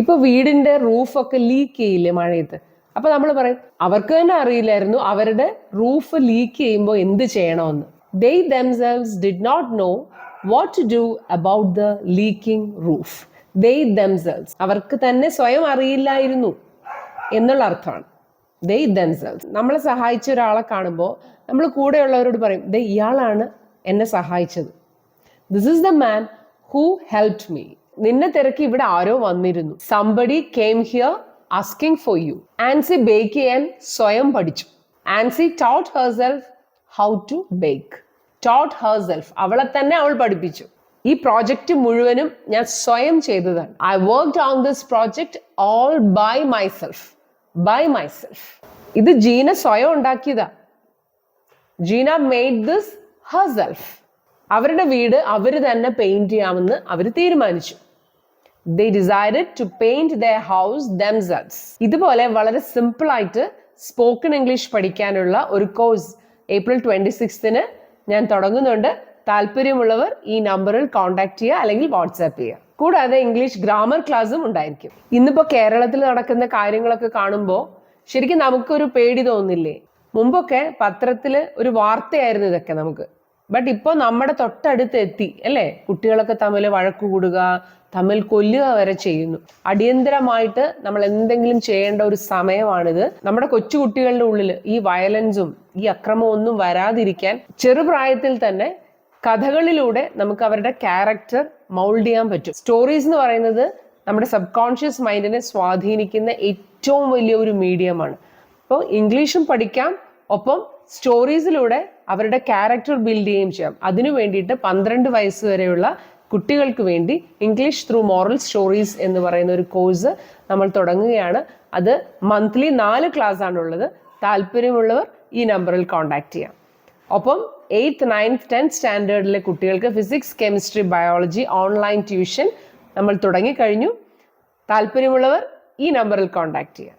ഇപ്പോൾ വീടിൻ്റെ റൂഫൊക്കെ ലീക്ക് ചെയ്യില്ലേ മഴയത്ത്, അപ്പോൾ നമ്മൾ പറയും അവർക്ക് തന്നെ അറിയില്ലായിരുന്നു അവരുടെ റൂഫ് ലീക്ക് ചെയ്യുമ്പോൾ എന്ത് ചെയ്യണമെന്ന്. They themselves did not know what to do about the leaking roof. They themselves, അവർക്ക് തന്നെ സ്വയം അറിയില്ലായിരുന്നു എന്നുള്ള അർത്ഥമാണ് they themselves. നമ്മളെ സഹായിച്ച ഒരാളെ കാണുമ്പോൾ നമ്മൾ കൂടെയുള്ളവരോട് പറയും ദേ ഇയാളാണ് എന്നെ സഹായിച്ചത്. This is the man who helped me. നിന്നെ തിരക്കി ഇവിടെ ആരോ വന്നിരുന്നു. Somebody came here asking for you. Ancy bake ചെയ്യാൻ സ്വയം പഠിച്ചു. Ancy taught herself how to bake. Taught herself, അവളെ തന്നെ അവൾ പഠിപ്പിച്ചു. ഈ പ്രോജക്റ്റ് മുഴുവനും ഞാൻ സ്വയം ചെയ്തതാണ്. I worked on this project all by myself. By myself. ഇത് ജീന സ്വയം ഉണ്ടാക്കിയതാ. Jeena made this herself. അവരുടെ വീട് അവർ തന്നെ പെയിന്റ് ചെയ്യാമെന്ന് അവർ തീരുമാനിച്ചു. They decided to paint their house themselves. ഇതുപോലെ വളരെ സിമ്പിൾ ആയിട്ട് സ്പോക്കൺ ഇംഗ്ലീഷ് പഠിക്കാനുള്ള ഒരു കോഴ്സ് April 26 ഞാൻ തുടങ്ങുന്നുണ്ട്. താല്പര്യമുള്ളവർ ഈ നമ്പറിൽ കോൺടാക്ട് ചെയ്യുക അല്ലെങ്കിൽ വാട്സാപ്പ് ചെയ്യുക. കൂടാതെ ഇംഗ്ലീഷ് ഗ്രാമർ ക്ലാസ്സും ഉണ്ടായിരിക്കും. ഇന്നിപ്പോൾ കേരളത്തിൽ നടക്കുന്ന കാര്യങ്ങളൊക്കെ കാണുമ്പോൾ ശരിക്കും നമുക്കൊരു പേടി തോന്നില്ലേ? മുമ്പൊക്കെ പത്രത്തിൽ ഒരു വാർത്തയായിരുന്നു ഇതൊക്കെ നമുക്ക്. ബട്ട് ഇപ്പോൾ നമ്മുടെ തൊട്ടടുത്ത് എത്തി അല്ലേ? കുട്ടികളൊക്കെ തമ്മിൽ വഴക്കു കൂടുക, തമ്മിൽ കൊല്ലുക വരെ ചെയ്യുന്നു. അടിയന്തരമായിട്ട് നമ്മൾ എന്തെങ്കിലും ചെയ്യേണ്ട ഒരു സമയമാണിത്. നമ്മുടെ കൊച്ചു കുട്ടികളുടെ ഉള്ളിൽ ഈ വയലൻസും ഈ അക്രമവും ഒന്നും വരാതിരിക്കാൻ ചെറുപ്രായത്തിൽ തന്നെ കഥകളിലൂടെ നമുക്ക് അവരുടെ ക്യാരക്ടർ മൗൾഡ് ചെയ്യാൻ പറ്റും. സ്റ്റോറീസ് എന്ന് പറയുന്നത് നമ്മുടെ സബ് കോൺഷ്യസ് മൈൻഡിനെ സ്വാധീനിക്കുന്ന ഏറ്റവും വലിയ ഒരു മീഡിയമാണ്. അപ്പോൾ ഇംഗ്ലീഷും പഠിക്കാം, ഒപ്പം സ്റ്റോറീസിലൂടെ അവരുടെ ക്യാരക്ടർ ബിൽഡ് ചെയ്യുകയും ചെയ്യാം. അതിനു വേണ്ടിയിട്ട് 12 വയസ്സ് വരെയുള്ള കുട്ടികൾക്ക് വേണ്ടി ഇംഗ്ലീഷ് ത്രൂ മോറൽ സ്റ്റോറീസ് എന്ന് പറയുന്ന ഒരു കോഴ്സ് നമ്മൾ തുടങ്ങുകയാണ്. അത് മന്ത്ലി 4 ക്ലാസ് ആണുള്ളത്. താല്പര്യമുള്ളവർ ഈ നമ്പറിൽ കോൺടാക്ട് ചെയ്യാം. ഒപ്പം 8th, 9th, 10th സ്റ്റാൻഡേർഡിലെ കുട്ടികൾക്ക് physics, chemistry, biology online tuition നമ്മൾ തുടങ്ങിക്കഴിഞ്ഞു. താല്പര്യമുള്ളവർ ഈ നമ്പറിൽ കോൺടാക്ട് ചെയ്യാം.